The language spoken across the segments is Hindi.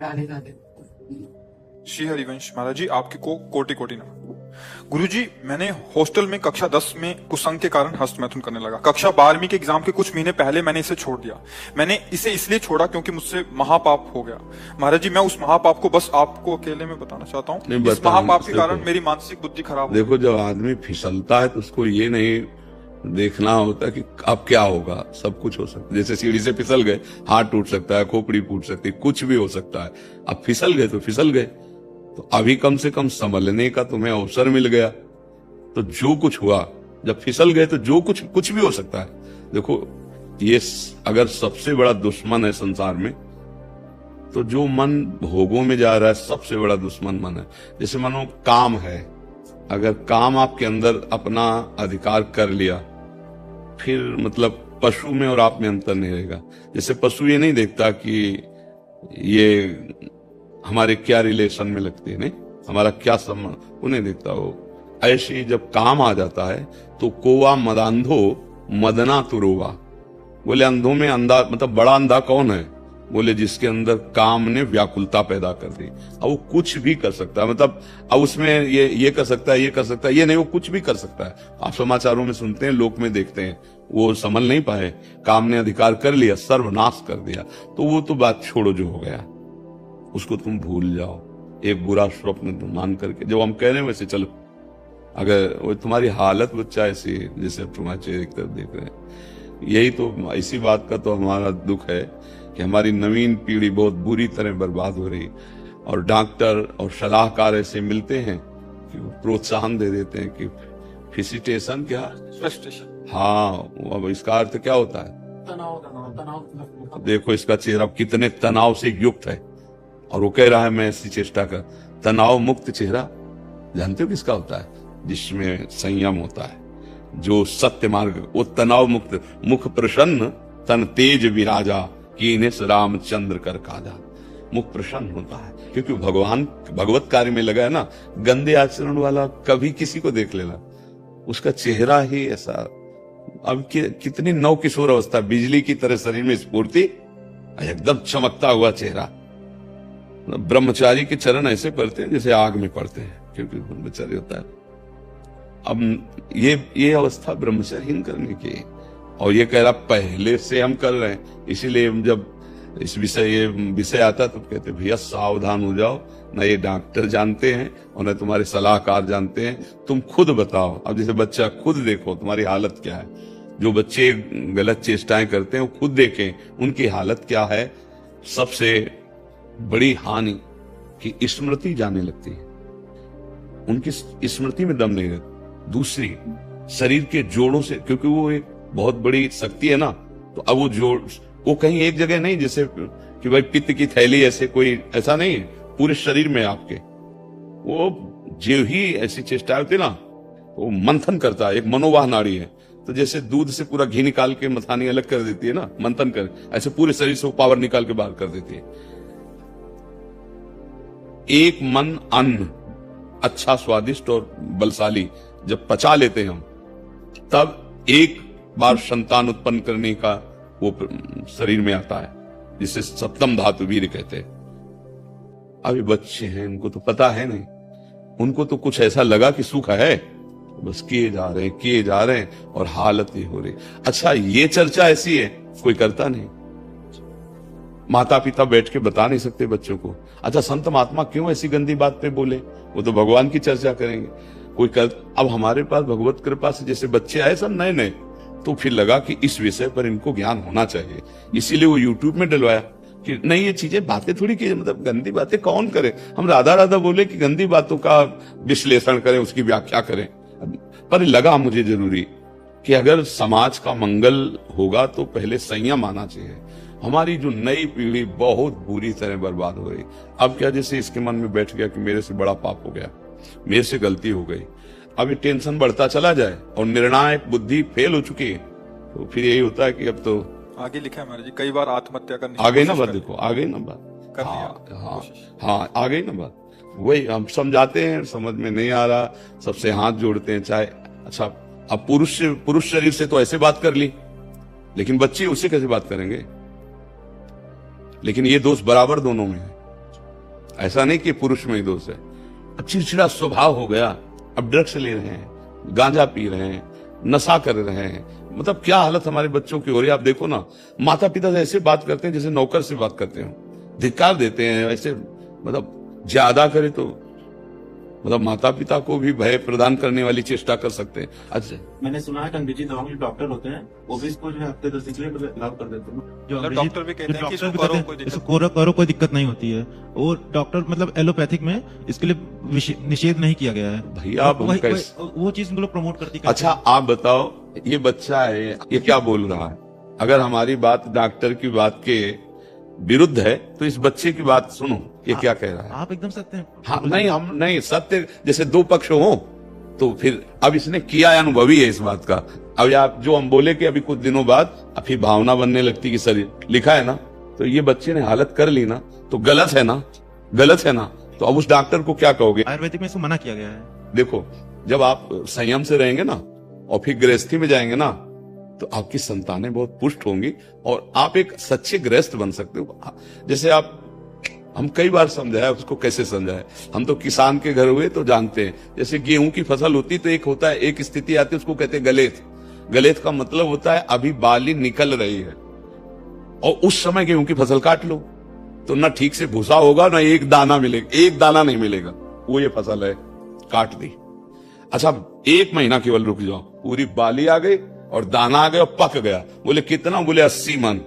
राधे राधे। श्री हरिवंश महाराज जी, आपकी को कोटि कोटि नमः। गुरुजी, मैंने हॉस्टल में कक्षा 10 में कुसंग के कारण हस्तमैथुन करने लगा। कक्षा 12वीं के एग्जाम के कुछ महीने पहले मैंने इसे छोड़ दिया। मैंने इसे इसलिए छोड़ा क्योंकि मुझसे महापाप हो गया। महाराज जी, मैं उस महापाप को बस आपको अकेले में बताना चाहता हूँ। इस महापाप के कारण मेरी मानसिक बुद्धि खराब हो। देखो, जब आदमी फिसलता है तो उसको ये नहीं देखना होता कि अब क्या होगा। सब कुछ हो सकता है। जैसे सीढ़ी से फिसल गए, हाथ टूट सकता है, खोपड़ी फूट सकती है, कुछ भी हो सकता है। अब फिसल गए तो फिसल गए, तो अभी कम से कम संभलने का तुम्हें अवसर मिल गया। तो जो कुछ हुआ, जब फिसल गए तो जो कुछ भी हो सकता है। देखो, ये अगर सबसे बड़ा दुश्मन है संसार में, तो जो मन भोगों में जा रहा है सबसे बड़ा दुश्मन मन है। जैसे मानो काम है, अगर काम आपके अंदर अपना अधिकार कर लिया, फिर मतलब पशु में और आप में अंतर नहीं रहेगा। जैसे पशु ये नहीं देखता कि ये हमारे क्या रिलेशन में लगती है, नहीं हमारा क्या संबंध, उन्हें देखता हो। ऐसे ही जब काम आ जाता है तो कोवा मदांधो मदना तुरोवा। बोले अंधों में अंधा, मतलब बड़ा अंधा कौन है? बोले जिसके अंदर काम ने व्याकुलता पैदा कर दी। अब वो कुछ भी कर सकता है, मतलब अब उसमें ये कर सकता है, ये कर सकता है, ये नहीं, वो कुछ भी कर सकता है। आप समाचारों में सुनते हैं, लोक में देखते हैं, वो संभल नहीं पाए, काम ने अधिकार कर लिया, सर्वनाश कर दिया। तो वो तो बात छोड़ो, जो हो गया उसको तुम भूल जाओ। एक बुरा स्वप्न तुम मान करके, जब हम कह रहे हैं वैसे चलो। अगर वो तुम्हारी हालत बच्चा ऐसी, जैसे तुम्हारे चेहरे की तरफ देख रहे हैं, यही तो, इसी बात का तो हमारा दुख है कि हमारी नवीन पीढ़ी बहुत बुरी तरह बर्बाद हो रही। और डॉक्टर और सलाहकार ऐसे मिलते हैं कि वो प्रोत्साहन दे देते हैं कि फिसिटेशन क्या, हाँ, अब इसका अर्थ क्या होता है? तनाव। देखो इसका चेहरा कितने तनाव से युक्त है, और वो कह रहा है मैं ऐसी चेष्टा कर। तनाव मुक्त चेहरा जानते हो किसका होता है? जिसमें संयम होता है, जो सत्य मार्ग, वो तनाव मुक्त। मुख प्रसन्न तन तेज विराजा, कीने रामचंद्र कर काजा। मुख प्रसन्न होता है क्योंकि भगवान भगवत कार्य में लगा है ना। गंदे आचरण वाला कभी किसी को देख लेना, उसका चेहरा ही ऐसा। अब कितनी नव किशोर अवस्था, बिजली की तरह शरीर में स्फूर्ति, एकदम चमकता हुआ चेहरा। ब्रह्मचारी के चरण ऐसे पड़ते हैं जैसे आग में पड़ते हैं, क्योंकि ब्रह्मचारी होता है। अब ये अवस्था ब्रह्मचर्यहीन करने की, और ये कह रहा पहले से हम कर रहे हैं। इसीलिए जब इस ये विषय आता तो कहते भैया सावधान हो जाओ, ना ये डॉक्टर जानते हैं और ना तुम्हारे सलाहकार जानते हैं, तुम खुद बताओ। अब जैसे बच्चा, खुद देखो तुम्हारी हालत क्या है। जो बच्चे गलत चेष्टाएं करते हैं वो खुद देखें उनकी हालत क्या है। सबसे बड़ी हानि की स्मृति जाने लगती है, उनकी स्मृति में दम नहीं रहता। दूसरी, शरीर के जोड़ों से, क्योंकि वो एक बहुत बड़ी शक्ति है ना, तो अब वो जोड़, वो कहीं एक जगह नहीं, जैसे कि भाई पित्त की थैली, ऐसे कोई ऐसा नहीं, पूरे शरीर में आपके। वो जो ही ऐसी चेष्टा होती ना, वो मंथन करता है। एक मनोवाह नाड़ी है, तो जैसे दूध से पूरा घी निकाल के मथानी अलग कर देती है ना, मंथन कर, ऐसे पूरे शरीर से वो पावर निकाल के बाहर कर देती है। एक मन अन्न अच्छा, स्वादिष्ट और बलशाली जब पचा लेते हैं हम, तब एक बार संतान उत्पन्न करने का वो शरीर में आता है, जिसे सप्तम धातु वीर्य कहते हैं। अभी बच्चे हैं, उनको तो पता है नहीं, उनको तो कुछ ऐसा लगा कि सुख है, बस किए जा रहे हैं और हालत ही हो रही। अच्छा, ये चर्चा ऐसी है, कोई करता नहीं। माता पिता बैठ के बता नहीं सकते बच्चों को। अच्छा, संत महात्मा क्यों ऐसी गंदी बात पे बोले? वो तो भगवान की चर्चा करेंगे, कोई कर। अब हमारे पास भगवत कृपा से जैसे बच्चे आए सब नए नए, तो फिर लगा कि इस विषय पर इनको ज्ञान होना चाहिए, इसीलिए वो यूट्यूब में डलवाया कि नहीं, ये चीजें बातें थोड़ी की, मतलब गंदी बातें कौन करे। हम राधा राधा बोले कि गंदी बातों का विश्लेषण करें, उसकी व्याख्या करें। पर लगा मुझे जरूरी कि अगर समाज का मंगल होगा तो पहले संयम आना चाहिए। हमारी जो नई पीढ़ी बहुत बुरी तरह बर्बाद हो रही। अब क्या, जैसे इसके मन में बैठ गया कि मेरे से बड़ा पाप हो गया, मेरे से गलती हो गई, अब ये टेंशन बढ़ता चला जाए और निर्णायक बुद्धि फेल हो चुकी है, तो फिर यही होता है कि अब तो आगे लिखा है महाराज जी, कई बार आत्महत्या करने आ गई ना बात। देखो आ गई ना बात, हाँ आ गई ना बात। वही हम समझाते हैं, समझ में नहीं आ रहा, सबसे हाथ जोड़ते हैं। चाहे अच्छा, अब पुरुष शरीर से तो ऐसे बात कर ली, लेकिन बच्चे उससे कैसे बात करेंगे? लेकिन ये दोष बराबर दोनों में है। ऐसा नहीं कि पुरुष में ही दोष है। अब चिड़चिड़ा स्वभाव हो गया, अब ड्रग्स ले रहे हैं, गांजा पी रहे हैं, नशा कर रहे हैं, मतलब क्या हालत हमारे बच्चों की हो रही है। आप देखो ना, माता पिता से ऐसे बात करते हैं जैसे नौकर से बात करते हो, धिक्कार देते हैं ऐसे, मतलब ज्यादा करे तो मतलब माता पिता को भी भय प्रदान करने वाली चेष्टा कर सकते हैं। अच्छा, मैंने सुना है कि अंग्रेजी दवाओं के डॉक्टर होते हैं, वो भी इसको जो है हफ्ते 10 दिन के लिए अलाउ कर देते हैं। जो मतलब अंग्रेजी- डॉक्टर भी कहते जो हैं कि डॉक्टर इसको भी करो, कहते हैं, कोई दिक्कत इसको करो कोई दिक्कत नहीं होती है। और डॉक्टर मतलब एलोपैथिक में इसके लिए निषेध नहीं किया गया है। भैया आप हम कैसे, वो चीज लोग प्रमोट करती है। अच्छा आप बताओ, ये बच्चा है, ये क्या बोल रहा है? अगर हमारी बात डॉक्टर की बात के विरुद्ध है तो इस बच्चे की बात सुनो, ये क्या कह रहा है। आप एकदम सत्य हैं। हाँ, नहीं हम नहीं, सत्य जैसे दो पक्ष हो तो फिर अब इसने किया अनुभवी है इस बात का। अब आप जो हम बोले कि अभी कुछ दिनों बाद अभी भावना बनने लगती कि शरीर लिखा है ना, तो ये बच्चे ने हालत कर ली ना, तो गलत है ना, गलत है ना। तो अब उस डॉक्टर को क्या कहोगे? आयुर्वेदिक में इसको मना किया गया है। देखो, जब आप संयम से रहेंगे ना और फिर गृहस्थी में जाएंगे ना, तो आपकी संतानें बहुत पुष्ट होंगी और आप एक सच्चे गृहस्थ बन सकते हो। जैसे आप, हम कई बार समझाया, उसको कैसे समझाए, हम तो किसान के घर हुए तो जानते हैं। जैसे गेहूं की फसल होती तो एक होता है, एक स्थिति आती है, उसको कहते हैं गलेत। गलेत का मतलब होता है अभी बाली निकल रही है और उस समय गेहूं की फसल काट लो तो ना ठीक से भूसा होगा, ना एक दाना मिलेगा, एक दाना नहीं मिलेगा। वो ये फसल है, काट दी। अच्छा, 1 महीना केवल रुक जाओ, पूरी बाली आ गई और दाना आ गया और पक गया। बोले कितना? बोले 80 मन।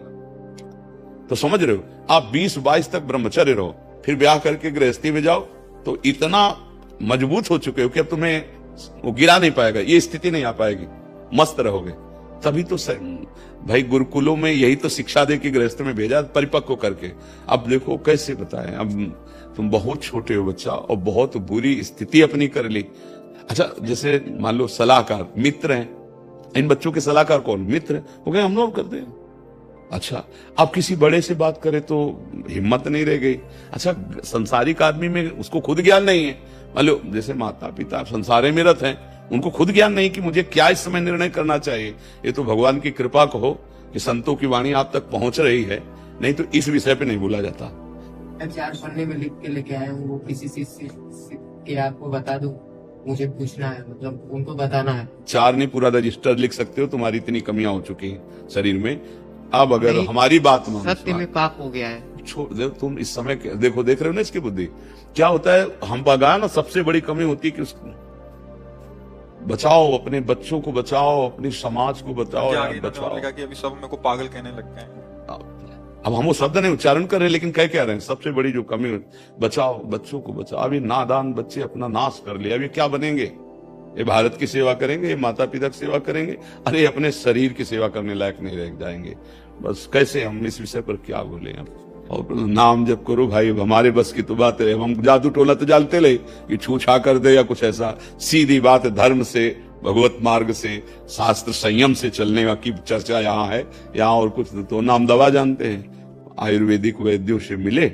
तो समझ रहे हो, आप 20-22 तक ब्रह्मचर्य रहो, फिर ब्याह करके गृहस्थी में जाओ तो इतना मजबूत हो चुके हो कि अब तुम्हें वो गिरा नहीं पाएगा, ये स्थिति नहीं आ पाएगी, मस्त रहोगे। तभी तो भाई गुरुकुलों में यही तो शिक्षा दे कि गृहस्थ में भेजा परिपक्व करके। अब देखो कैसे बताएं, अब तुम बहुत छोटे हो बच्चा और बहुत बुरी स्थिति अपनी कर ली। अच्छा, जैसे मान लो सलाहकार मित्र हैं, इन बच्चों के सलाहकार कौन? मित्र हो गए, हम लोग करते हैं। अच्छा, आप किसी बड़े से बात करें तो हिम्मत नहीं रह गई। अच्छा, संसारिक आदमी में उसको खुद ज्ञान नहीं है। मान लो जैसे माता पिता संसारे में रत हैं, उनको खुद ज्ञान नहीं कि मुझे क्या इस समय निर्णय करना चाहिए। ये तो भगवान की कृपा कहो कि संतों की वाणी आप तक पहुंच रही है, नहीं तो इस विषय पे नहीं बोला जाता। 4 पन्ने में लिख के लेके आए हूँ, वो किसी चीज से के आपको बता दूं, मुझे पूछना है, मतलब उनको बताना है। 4 नहीं, पूरा रजिस्टर लिख सकते हो, तुम्हारी इतनी कमियां हो चुकी हैं शरीर में। अब अगर हमारी बात मानो, सत्य में पाप हो गया है। छोड़ दे तुम इस समय देखो, देख रहे हो ना इसकी बुद्धि क्या होता है। हम बगा ना, सबसे बड़ी कमी होती है कि उसको बचाओ, अपने बच्चों को बचाओ, अपने समाज को बचाओ, क्या आगे बचाओ। लगा कि अभी सब मेरे को पागल कहने लग गए हैं। अब हम वो शब्द नहीं उच्चारण कर रहे, लेकिन कह क्या रहे हैं, सबसे बड़ी जो कमी, बचाओ, बच्चों को बचाओ। अभी नादान बच्चे अपना नाश कर लिया, अभी क्या बनेंगे? ये भारत की सेवा करेंगे, ये माता पिता की सेवा करेंगे, अरे अपने शरीर की सेवा करने लायक नहीं रह जाएंगे। बस कैसे हम इस विषय पर क्या बोले हम? और नाम जप करो भाई, हमारे बस की तो बात है। हम जादू टोला तो जानते ले कि छू छा कर दे या कुछ ऐसा, सीधी बात धर्म से, भगवत मार्ग से, शास्त्र संयम से चलने की चर्चा यहाँ है। यहाँ और कुछ तो नाम दवा जानते हैं। आयुर्वेदिक वैद्यों से मिले,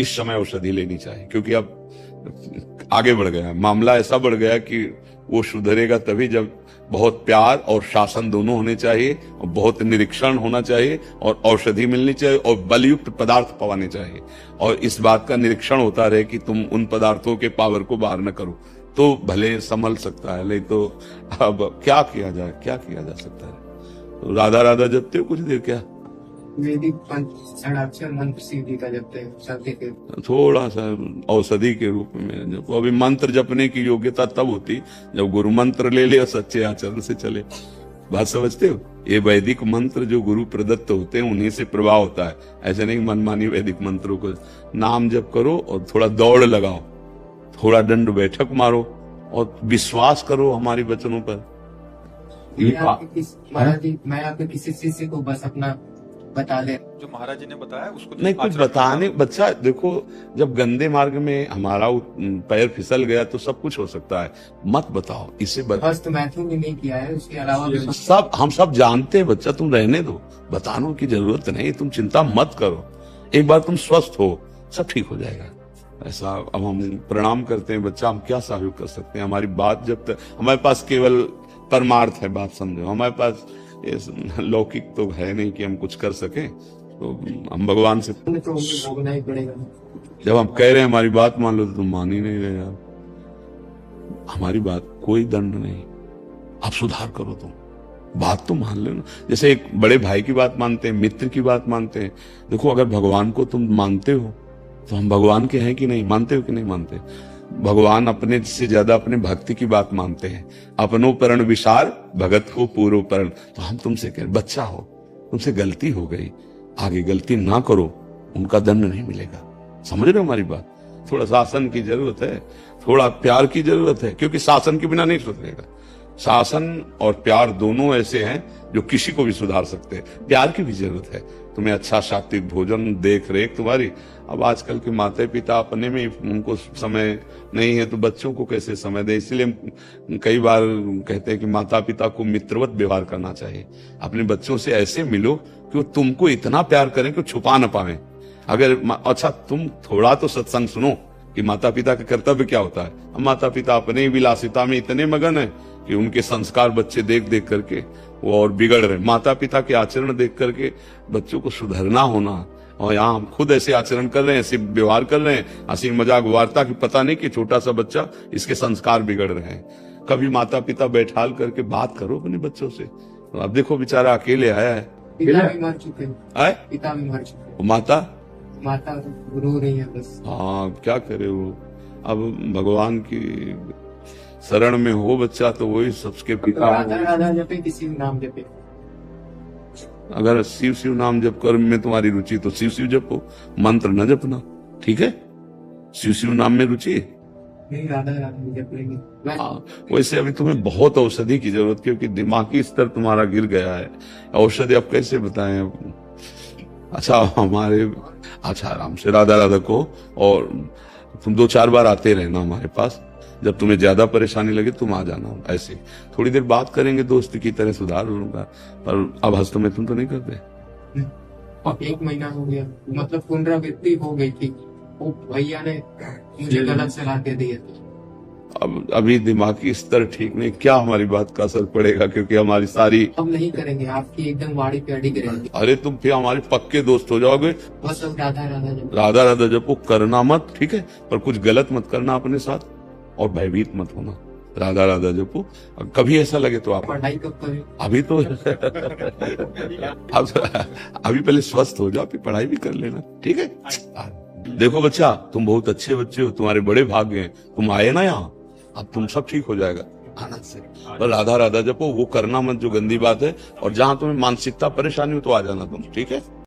इस समय औषधि लेनी चाहिए, क्योंकि अब आगे बढ़ गया मामला, ऐसा बढ़ गया कि वो सुधरेगा तभी जब बहुत प्यार और शासन दोनों होने चाहिए, और बहुत निरीक्षण होना चाहिए, और औषधि मिलनी चाहिए, और बलयुक्त पदार्थ पवाने चाहिए, और इस बात का निरीक्षण होता रहे कि तुम उन पदार्थों के पावर को बाहर न करो, तो भले संभल सकता है। नहीं तो अब क्या किया जाए, क्या किया जा सकता है? तो राधा राधा जपते हो कुछ देर क्या? वैदिक षडाक्षर मंत्र सीधी का जपते हैं, शब्द के थोड़ा सा औषधि के रूप में जब अभी मंत्र जपने की योग्यता तब होती जब गुरु मंत्र ले ले और सच्चे आचरण से चले। बात समझते हो? ये वैदिक मंत्र जो गुरु प्रदत्त होते हैं उन्हीं से प्रभाव होता है। ऐसे नहीं मनमानी वैदिक मंत्रों को नाम जप करो और थोड़ा दौड़ लगाओ, थोड़ा दंड बैठक मारो और विश्वास करो हमारे वचनों पर। महाराज जी, मैं आपके किसी शिष्य को बस अपना बता दे, जो महाराज जी ने बताया उसको नहीं कुछ बताने। बच्चा देखो, जब गंदे मार्ग में हमारा पैर फिसल गया तो सब कुछ हो सकता है, मत बताओ इसे। बस तो मैथुन ने नहीं किया है, उसके अलावा भी सब हम सब जानते हैं बच्चा, तुम रहने दो, बताने की जरूरत नहीं, तुम चिंता मत करो। एक बार तुम स्वस्थ हो, सब ठीक हो जाएगा। ऐसा अब हम प्रणाम करते हैं बच्चा, हम क्या सहयोग कर सकते हैं? हमारी बात जब तक हमारे पास केवल परमार्थ है, बात समझो, हमारे पास लौकिक तो है नहीं कि हम कुछ कर सकें। तो हम भगवान से, तो मुझे भोगना ही पड़ेगा। जब हम कह रहे हैं हमारी बात मान लो तो तुम मान ही नहीं रहे यार। हमारी बात कोई दंड नहीं, आप सुधार करो, तुम बात तो मान लो ना। जैसे एक बड़े भाई की बात मानते हैं, मित्र की बात मानते हैं। देखो अगर भगवान को तुम मानते हो तो हम भगवान के हैं कि नहीं, मानते हो कि नहीं मानते? भगवान अपने से ज्यादा अपने भक्ति की बात मानते हैं। अपनो परण विशाल भगत को पूर्व परण। तो हम तुमसे कह, बच्चा हो, तुमसे गलती हो गई, आगे गलती ना करो, उनका दंड नहीं मिलेगा। समझ रहे हो हमारी बात? थोड़ा शासन की जरूरत है, थोड़ा प्यार की जरूरत है, क्योंकि शासन के बिना नहीं सुधरेगा। शासन और प्यार दोनों ऐसे हैं जो किसी को भी सुधार सकते हैं। प्यार की भी जरूरत है, तुम्हें अच्छा सात्विक भोजन, देख रेख तुम्हारी। अब आजकल के माता पिता अपने में उनको समय नहीं है तो बच्चों को कैसे समय दे? इसलिए हम कई बार कहते हैं कि माता पिता को मित्रवत व्यवहार करना चाहिए। अपने बच्चों से ऐसे मिलो कि वो तुमको इतना प्यार करें कि छुपा ना पाए। अगर अच्छा तुम थोड़ा तो सत्संग सुनो कि माता पिता का कर्तव्य क्या होता है। अब माता पिता अपने ही विलासिता में इतने मगन है कि उनके संस्कार बच्चे देख देख करके वो और बिगड़ रहे। माता पिता के आचरण देख करके बच्चों को सुधरना होना, और यहाँ हम खुद ऐसे आचरण कर रहे हैं, ऐसे व्यवहार कर रहे हैं, हंसी मजाक वार्ता की पता नहीं कि छोटा सा बच्चा, इसके संस्कार बिगड़ रहे हैं। कभी माता पिता बैठाल करके बात करो अपने बच्चों से। अब देखो बेचारा अकेले आया है, पिता भी मर चुके हैं, आए पिता भी मर चुके हैं, माता माता रो रही है बस। हाँ क्या करे वो। अब भगवान की शरण में हो बच्चा तो वही सबके पिता राधा है। राधा जपे, किसी नाम जपे। अगर शिव शिव नाम जप कर्म में तुम्हारी रुचि तो शिव शिव जपो, मंत्र न जपना, ठीक है? शिव शिव नाम में रुचि है? नहीं, राधा राधा जप लेंगे। हाँ, वैसे अभी तुम्हें बहुत औषधि की जरूरत, क्योंकि दिमागी स्तर तुम्हारा गिर गया है। औषधि अब कैसे बताएं? अच्छा हमारे, अच्छा आराम से राधा राधा को, और तुम 2-4 बार आते रहना हमारे पास। जब तुम्हें ज्यादा परेशानी लगे तुम आ जाना। ऐसे थोड़ी देर बात करेंगे, दोस्त की तरह सुधार होगा। पर अब हस्त में तुम तो नहीं करते। और 1 महीना हो गया, मतलब पुनरावृत्ति हो गई थी, वो भैया ने मुझे गलत सलाह दे दी है। अब अभी दिमागी स्तर ठीक नहीं, क्या हमारी बात का असर पड़ेगा? क्योंकि हमारी सारी, अब नहीं करेंगे, आपकी एकदम वाड़ी पे अड़ी करेंगे। अरे तुम फिर हमारे पक्के दोस्त हो जाओगे। बस अब राधा राधा जप। राधा राधा जपो, करना मत, ठीक है? पर कुछ गलत मत करना अपने साथ, और भयभीत मत होना। राधा राधा जपो। कभी ऐसा लगे तो आप पढ़ाई कब करें? अभी तो अभी पहले स्वस्थ हो जाओ, फिर पढ़ाई भी कर लेना, ठीक है? देखो बच्चा, तुम बहुत अच्छे बच्चे हो, तुम्हारे बड़े भाग्य हैं, तुम आए ना यहाँ, अब तुम सब ठीक हो जाएगा आनंद से। पर राधा राधा जपो, वो करना मत जो गंदी बात है। और जहां तुम्हें मानसिकता परेशानी हो तो आ जाना तुम, ठीक है?